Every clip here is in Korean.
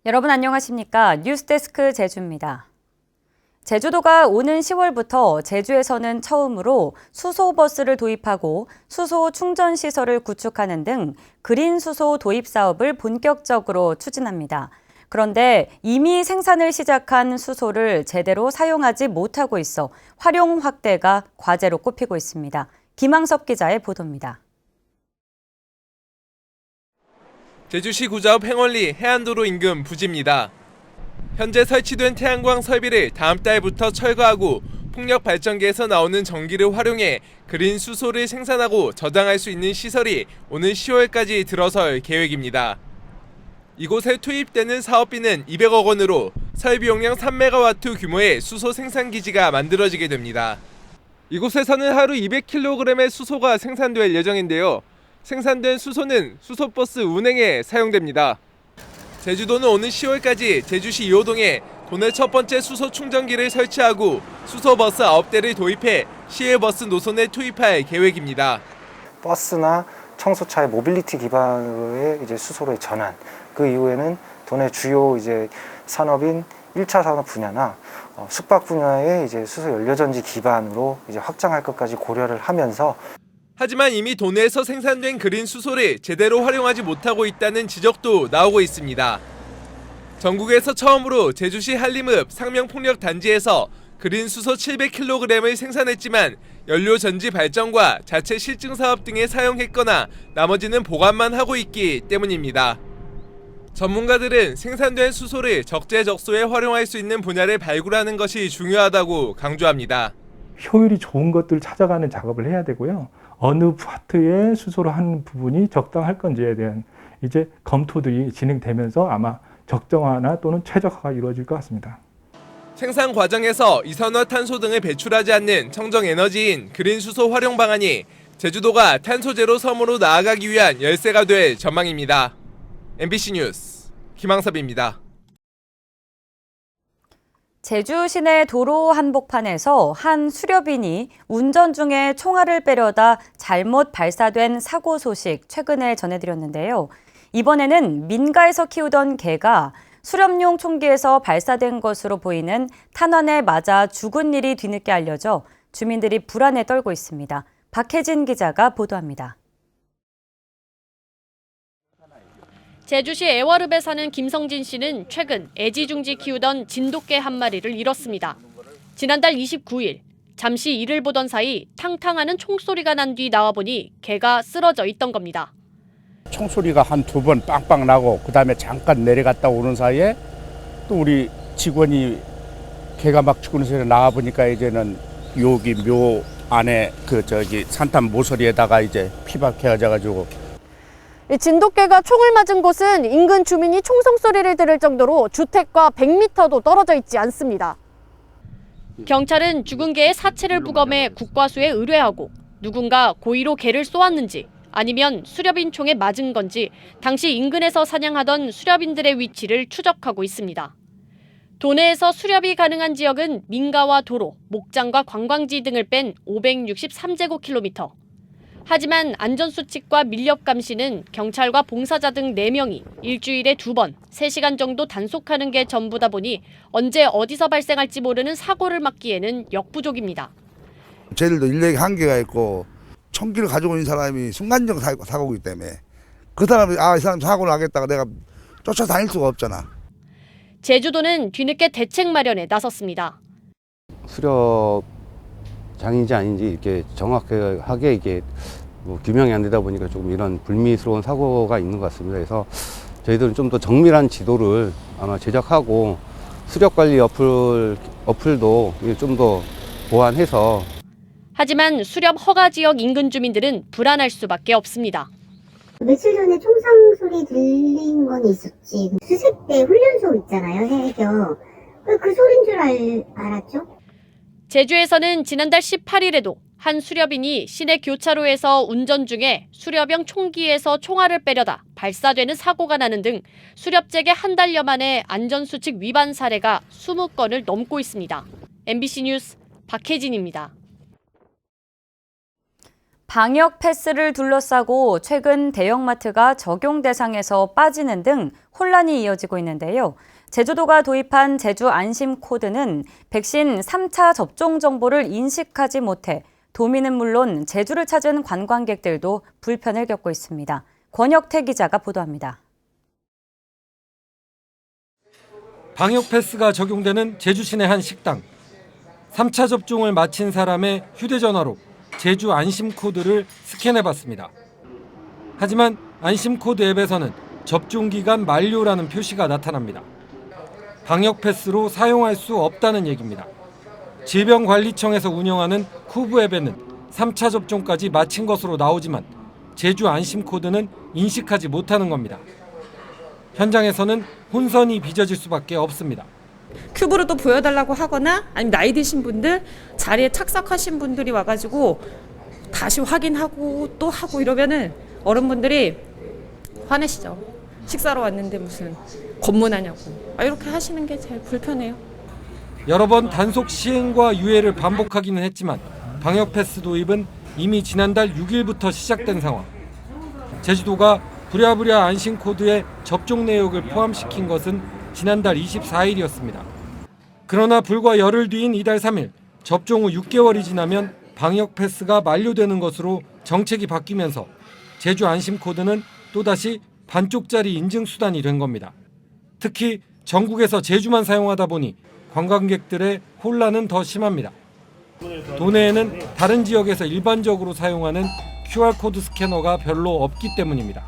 여러분 안녕하십니까? 뉴스데스크 제주입니다. 제주도가 오는 10월부터 제주에서는 처음으로 수소버스를 도입하고 수소 충전 시설을 구축하는 등 그린 수소 도입 사업을 본격적으로 추진합니다. 그런데 이미 생산을 시작한 수소를 제대로 사용하지 못하고 있어 활용 확대가 과제로 꼽히고 있습니다. 김항섭 기자의 보도입니다. 제주시 구자읍 행원리 해안도로 인근 부지입니다. 현재 설치된 태양광 설비를 다음 달부터 철거하고 풍력 발전기에서 나오는 전기를 활용해 그린 수소를 생산하고 저장할 수 있는 시설이 오는 10월까지 들어설 계획입니다. 이곳에 투입되는 사업비는 200억 원으로 설비 용량 3메가와트 규모의 수소 생산 기지가 만들어지게 됩니다. 이곳에서는 하루 200kg의 수소가 생산될 예정인데요. 생산된 수소는 수소버스 운행에 사용됩니다. 제주도는 오는 10월까지 제주시 2호동에 도내 첫 번째 수소 충전기를 설치하고 수소버스 9대를 도입해 시외버스 노선에 투입할 계획입니다. 버스나 청소차의 모빌리티 기반으로의 수소로의 전환, 그 이후에는 도내 주요 산업인 1차 산업 분야나 숙박 분야의 수소 연료전지 기반으로 확장할 것까지 고려를 하면서 하지만 이미 도내에서 생산된 그린 수소를 제대로 활용하지 못하고 있다는 지적도 나오고 있습니다. 전국에서 처음으로 제주시 한림읍 상명풍력단지에서 그린 수소 700kg을 생산했지만 연료 전지 발전과 자체 실증 사업 등에 사용했거나 나머지는 보관만 하고 있기 때문입니다. 전문가들은 생산된 수소를 적재적소에 활용할 수 있는 분야를 발굴하는 것이 중요하다고 강조합니다. 효율이 좋은 것들을 찾아가는 작업을 해야 되고요. 어느 파트에 수소를 하는 부분이 적당할 건지에 대한 검토들이 진행되면서 아마 적정화나 또는 최적화가 이루어질 것 같습니다. 생산 과정에서 이산화탄소 등을 배출하지 않는 청정에너지인 그린 수소 활용 방안이 제주도가 탄소 제로 섬으로 나아가기 위한 열쇠가 될 전망입니다. MBC 뉴스 김항섭입니다. 제주 시내 도로 한복판에서 한 수렵인이 운전 중에 총알을 빼려다 잘못 발사된 사고 소식 최근에 전해드렸는데요. 이번에는 민가에서 키우던 개가 수렵용 총기에서 발사된 것으로 보이는 탄환에 맞아 죽은 일이 뒤늦게 알려져 주민들이 불안에 떨고 있습니다. 박혜진 기자가 보도합니다. 제주시 애월읍에 사는 김성진 씨는 최근 애지중지 키우던 진돗개 한 마리를 잃었습니다. 지난달 29일 잠시 일을 보던 사이 탕탕하는 총소리가 난 뒤 나와보니 개가 쓰러져 있던 겁니다. 총소리가 한 두 번 빵빵 나고 그다음에 잠깐 내려갔다 오는 사이에 또 우리 직원이 개가 막 죽는 소리 나와보니까 이제는 여기 묘 안에 산탄 모서리에다가 피박해가지고 진돗개가 총을 맞은 곳은 인근 주민이 총성 소리를 들을 정도로 주택과 100m도 떨어져 있지 않습니다. 경찰은 죽은 개의 사체를 부검해 국과수에 의뢰하고 누군가 고의로 개를 쏘았는지 아니면 수렵인 총에 맞은 건지 당시 인근에서 사냥하던 수렵인들의 위치를 추적하고 있습니다. 도내에서 수렵이 가능한 지역은 민가와 도로, 목장과 관광지 등을 뺀 563제곱킬로미터. 하지만 안전수칙과 밀렵 감시는 경찰과 봉사자 등 4명이 일주일에 2번, 3시간 정도 단속하는 게 전부다 보니 언제 어디서 발생할지 모르는 사고를 막기에는 역부족입니다. 저희들도 인력이 한계가 있고 총기를 가지고 있는 사람이 순간적 사고이기 때문에 그 사람이 이 사람 사고를 하겠다가 내가 쫓아다닐 수가 없잖아. 제주도는 뒤늦게 대책 마련에 나섰습니다. 수렵장인지 아닌지 이렇게 정확하게 규명이 안 되다 보니까 조금 이런 불미스러운 사고가 있는 것 같습니다. 그래서 저희들은 좀 더 정밀한 지도를 아마 제작하고 수렵관리 어플도 좀 더 보완해서. 하지만 수렵 허가 지역 인근 주민들은 불안할 수밖에 없습니다. 며칠 전에 총성 소리 들린 건 있었지. 수색대 훈련소 있잖아요, 해경. 그 소린 줄 알았죠? 제주에서는 지난달 18일에도 한 수렵인이 시내 교차로에서 운전 중에 수렵용 총기에서 총알을 빼려다 발사되는 사고가 나는 등 수렵제계 한 달여 만에 안전수칙 위반 사례가 20건을 넘고 있습니다. MBC 뉴스 박혜진입니다. 방역 패스를 둘러싸고 최근 대형마트가 적용 대상에서 빠지는 등 혼란이 이어지고 있는데요. 제주도가 도입한 제주 안심 코드는 백신 3차 접종 정보를 인식하지 못해 도민은 물론 제주를 찾은 관광객들도 불편을 겪고 있습니다. 권혁태 기자가 보도합니다. 방역 패스가 적용되는 제주 시내 한 식당. 3차 접종을 마친 사람의 휴대전화로 제주 안심 코드를 스캔해봤습니다. 하지만 안심 코드 앱에서는 접종 기간 만료라는 표시가 나타납니다. 방역 패스로 사용할 수 없다는 얘기입니다. 질병관리청에서 운영하는 쿠브 앱에는 3차 접종까지 마친 것으로 나오지만 제주 안심 코드는 인식하지 못하는 겁니다. 현장에서는 혼선이 빚어질 수밖에 없습니다. 큐브로 또 보여달라고 하거나 아니면 나이 드신 분들, 자리에 착석하신 분들이 와가지고 다시 확인하고 또 하고 이러면은 어른분들이 화내시죠. 식사로 왔는데 무슨 검문하냐고. 이렇게 하시는 게 제일 불편해요. 여러 번 단속 시행과 유예를 반복하기는 했지만 방역 패스 도입은 이미 지난달 6일부터 시작된 상황. 제주도가 부랴부랴 안심 코드에 접종 내역을 포함시킨 것은 지난달 24일이었습니다. 그러나 불과 열흘 뒤인 이달 3일 접종 후 6개월이 지나면 방역 패스가 만료되는 것으로 정책이 바뀌면서 제주 안심 코드는 또다시 반쪽짜리 인증 수단이 된 겁니다. 특히 전국에서 제주만 사용하다 보니 관광객들의 혼란은 더 심합니다. 도내에는 다른 지역에서 일반적으로 사용하는 QR코드 스캐너가 별로 없기 때문입니다.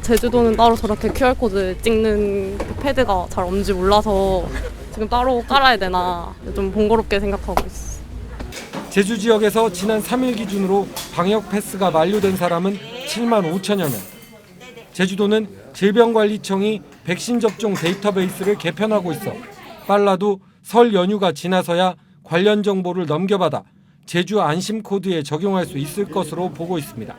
제주도는 따로 저렇게 QR코드 찍는 패드가 잘 없는지 몰라서 지금 따로 깔아야 되나 좀 번거롭게 생각하고 있어요. 제주 지역에서 지난 3일 기준으로 방역 패스가 만료된 사람은 7만 5천여 명. 제주도는 질병관리청이 백신 접종 데이터베이스를 개편하고 있어 빨라도 설 연휴가 지나서야 관련 정보를 넘겨받아 제주 안심 코드에 적용할 수 있을 것으로 보고 있습니다.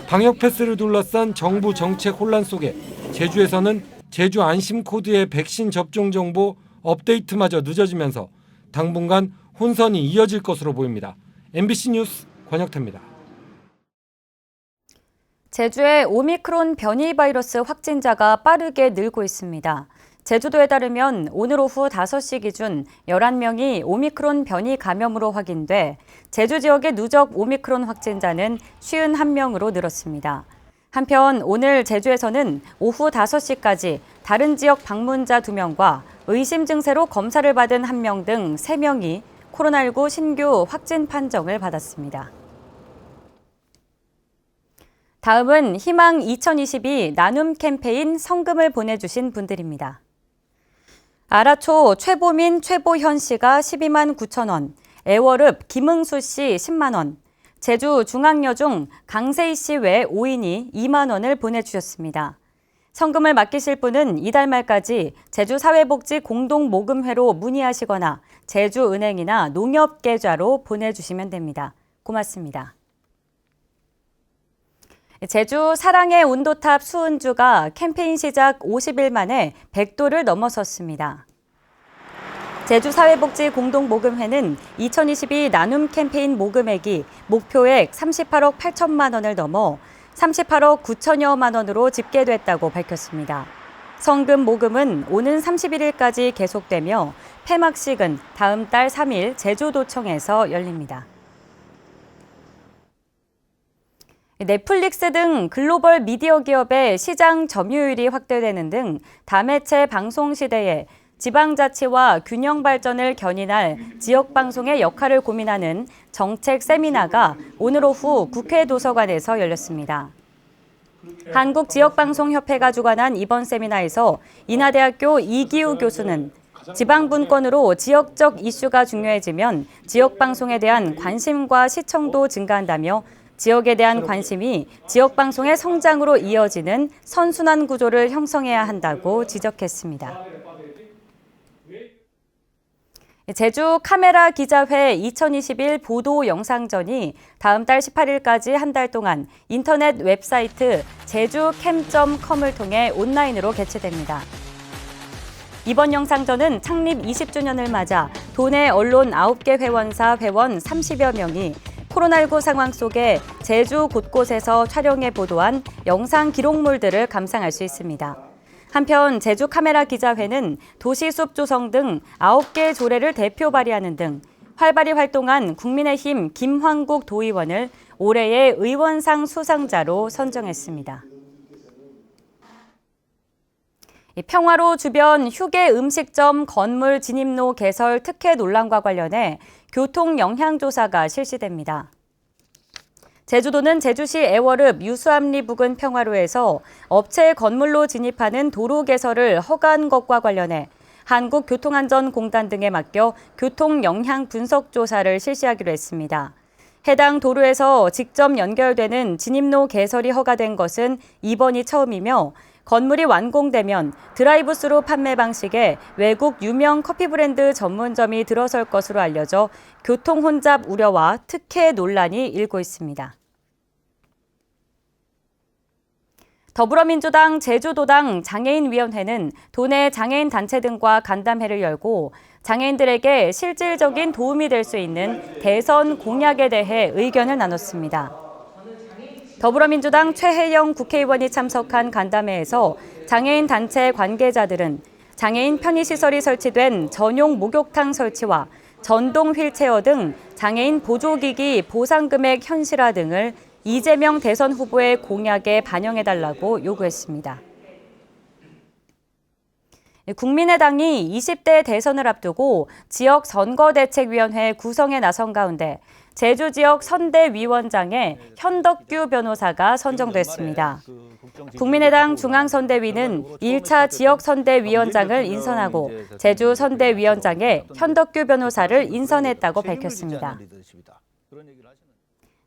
방역 패스를 둘러싼 정부 정책 혼란 속에 제주에서는 제주 안심 코드의 백신 접종 정보 업데이트마저 늦어지면서 당분간 혼선이 이어질 것으로 보입니다. MBC 뉴스 권혁태입니다. 제주의 오미크론 변이 바이러스 확진자가 빠르게 늘고 있습니다. 제주도에 따르면 오늘 오후 5시 기준 11명이 오미크론 변이 감염으로 확인돼 제주 지역의 누적 오미크론 확진자는 51명으로 늘었습니다. 한편 오늘 제주에서는 오후 5시까지 다른 지역 방문자 2명과 의심 증세로 검사를 받은 1명 등 3명이 코로나19 신규 확진 판정을 받았습니다. 다음은 희망 2022 나눔 캠페인 성금을 보내주신 분들입니다. 아라초 최보민 최보현 씨가 12만 9천 원, 애월읍 김응수 씨 10만 원, 제주 중앙여중 강세희 씨 외 5인이 2만 원을 보내주셨습니다. 성금을 맡기실 분은 이달 말까지 제주사회복지공동모금회로 문의하시거나 제주은행이나 농협계좌로 보내주시면 됩니다. 고맙습니다. 제주 사랑의 온도탑 수은주가 캠페인 시작 50일 만에 100도를 넘어섰습니다. 제주사회복지공동모금회는 2022 나눔 캠페인 모금액이 목표액 38억 8천만 원을 넘어 38억 9천여만 원으로 집계됐다고 밝혔습니다. 성금 모금은 오는 31일까지 계속되며 폐막식은 다음 달 3일 제주도청에서 열립니다. 넷플릭스 등 글로벌 미디어 기업의 시장 점유율이 확대되는 등 다매체 방송 시대에 지방자치와 균형 발전을 견인할 지역방송의 역할을 고민하는 정책 세미나가 오늘 오후 국회 도서관에서 열렸습니다. 한국지역방송협회가 주관한 이번 세미나에서 인하대학교 이기우 교수는 지방분권으로 지역적 이슈가 중요해지면 지역방송에 대한 관심과 시청도 증가한다며 지역에 대한 관심이 지역방송의 성장으로 이어지는 선순환 구조를 형성해야 한다고 지적했습니다. 제주 카메라 기자회 2021 보도 영상전이 다음 달 18일까지 한 달 동안 인터넷 웹사이트 제주cam.com을 통해 온라인으로 개최됩니다. 이번 영상전은 창립 20주년을 맞아 도내 언론 9개 회원사 회원 30여 명이 코로나19 상황 속에 제주 곳곳에서 촬영해 보도한 영상 기록물들을 감상할 수 있습니다. 한편 제주 카메라 기자회는 도시숲 조성 등 9개 조례를 대표 발의하는 등 활발히 활동한 국민의힘 김황국 도의원을 올해의 의원상 수상자로 선정했습니다. 평화로 주변 휴게 음식점 건물 진입로 개설 특혜 논란과 관련해 교통 영향 조사가 실시됩니다. 제주도는 제주시 애월읍 유수암리 부근 평화로에서 업체 건물로 진입하는 도로 개설을 허가한 것과 관련해 한국교통안전공단 등에 맡겨 교통 영향 분석 조사를 실시하기로 했습니다. 해당 도로에서 직접 연결되는 진입로 개설이 허가된 것은 이번이 처음이며 건물이 완공되면 드라이브스루 판매 방식의 외국 유명 커피 브랜드 전문점이 들어설 것으로 알려져 교통 혼잡 우려와 특혜 논란이 일고 있습니다. 더불어민주당 제주도당 장애인위원회는 도내 장애인 단체 등과 간담회를 열고 장애인들에게 실질적인 도움이 될 수 있는 대선 공약에 대해 의견을 나눴습니다. 더불어민주당 최혜영 국회의원이 참석한 간담회에서 장애인 단체 관계자들은 장애인 편의시설이 설치된 전용 목욕탕 설치와 전동 휠체어 등 장애인 보조기기 보상금액 현실화 등을 이재명 대선 후보의 공약에 반영해달라고 요구했습니다. 국민의당이 20대 대선을 앞두고 지역 선거대책위원회 구성에 나선 가운데 제주 지역 선대위원장에 현덕규 변호사가 선정됐습니다. 국민의당 중앙선대위는 1차 지역선대위원장을 인선하고 제주 선대위원장에 현덕규 변호사를 인선했다고 밝혔습니다.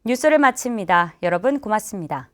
뉴스를 마칩니다. 여러분 고맙습니다.